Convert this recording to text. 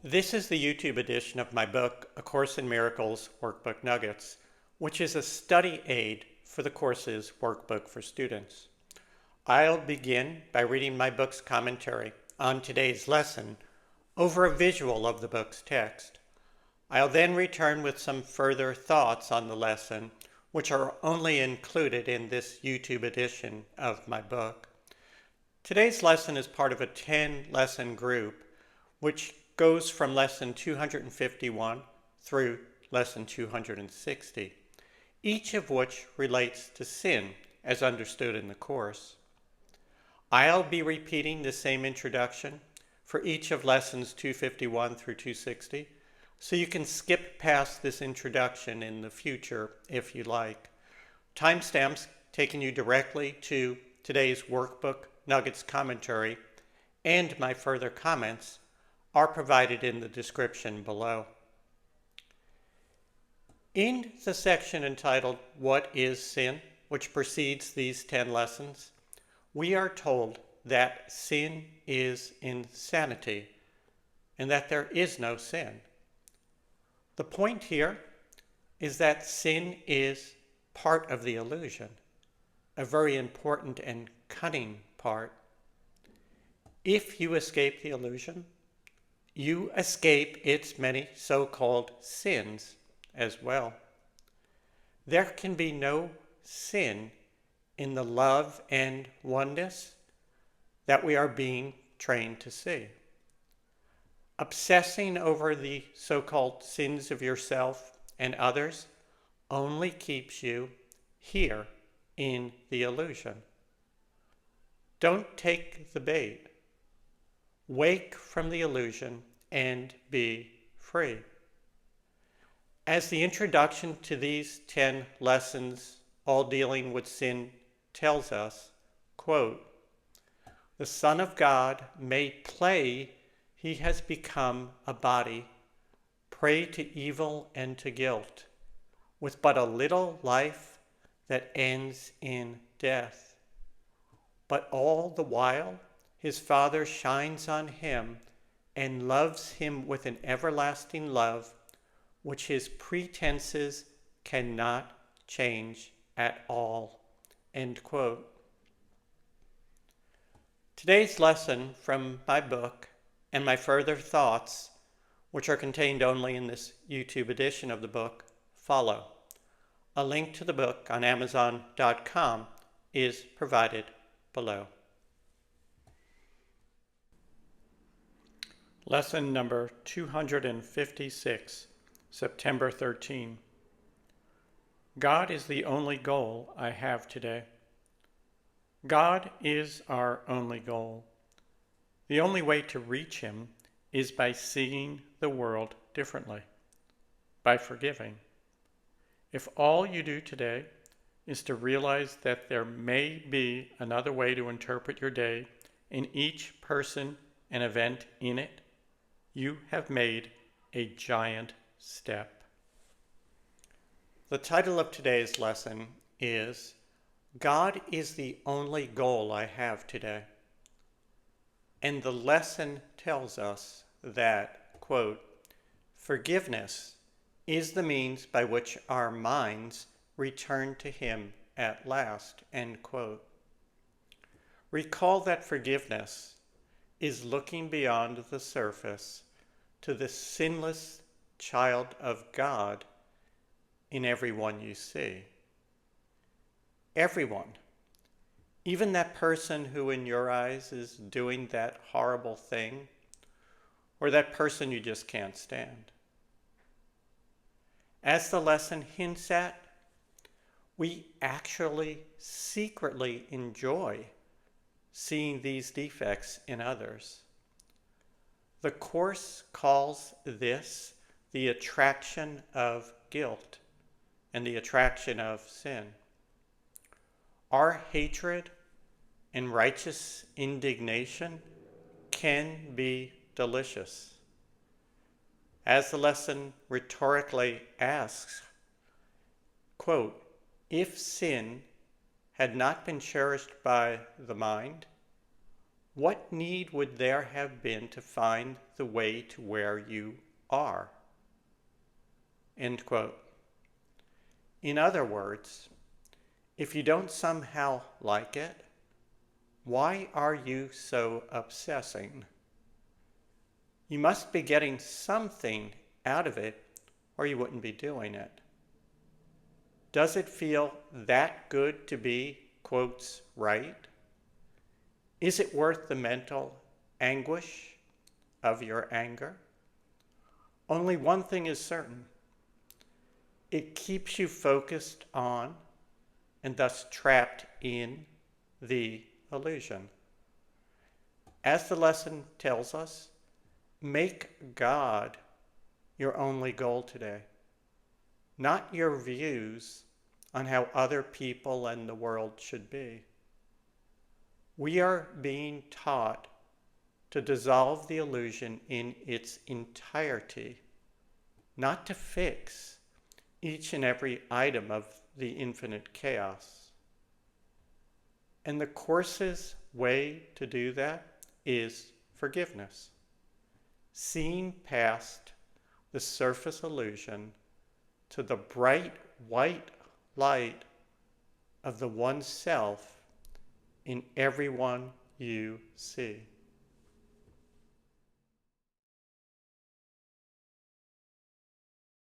This is the YouTube edition of my book, A Course in Miracles Workbook Nuggets, which is a study aid for the course's workbook for students. I'll begin by reading my book's commentary on today's lesson over a visual of the book's text. I'll then return with some further thoughts on the lesson, which are only included in this YouTube edition of my book. Today's lesson is part of a 10-lesson group, which goes from lesson 251 through lesson 260, each of which relates to sin as understood in the course. I'll be repeating the same introduction for each of lessons 251 through 260, so you can skip past this introduction in the future if you like. Timestamps taking you directly to today's Workbook Nuggets commentary and my further comments are provided in the description below. In the section entitled, What is Sin?, which precedes these 10 lessons, we are told that sin is insanity and that there is no sin. The point here is that sin is part of the illusion, a very important and cunning part. If you escape the illusion, you escape its many so-called sins as well. There can be no sin in the love and oneness that we are being trained to see. Obsessing over the so-called sins of yourself and others only keeps you here in the illusion. Don't take the bait. Wake from the illusion and be free. As the introduction to these 10 lessons, all dealing with sin, tells us, quote, "The Son of God made clay, he has become a body, prey to evil and to guilt, with but a little life that ends in death. But all the while, his Father shines on him and loves him with an everlasting love, which his pretenses cannot change at all." End quote. Today's lesson from my book and my further thoughts, which are contained only in this YouTube edition of the book, follow. A link to the book on Amazon.com is provided below. Lesson number 256, September 13. God is the only goal I have today. God is our only goal. The only way to reach him is by seeing the world differently, by forgiving. If all you do today is to realize that there may be another way to interpret your day in each person and event in it, you have made a giant step. The title of today's lesson is God is the only goal I have today. And the lesson tells us that, quote, forgiveness is the means by which our minds return to him at last, end quote. Recall that forgiveness is looking beyond the surface to the sinless child of God in everyone you see. Everyone, even that person who in your eyes is doing that horrible thing, or that person you just can't stand. As the lesson hints at, we actually secretly enjoy seeing these defects in others. The Course calls this the attraction of guilt and the attraction of sin. Our hatred and righteous indignation can be delicious. As the lesson rhetorically asks, quote, if sin had not been cherished by the mind, what need would there have been to find the way to where you are? End quote. In other words, if you don't somehow like it, why are you so obsessing? You must be getting something out of it, or you wouldn't be doing it. Does it feel that good to be, quotes, right? Is it worth the mental anguish of your anger? Only one thing is certain. It keeps you focused on and thus trapped in the illusion. As the lesson tells us, make God your only goal today, not your views on how other people and the world should be. We are being taught to dissolve the illusion in its entirety, not to fix each and every item of the infinite chaos. And the Course's way to do that is forgiveness. Seeing past the surface illusion to the bright white light of the one self in everyone you see.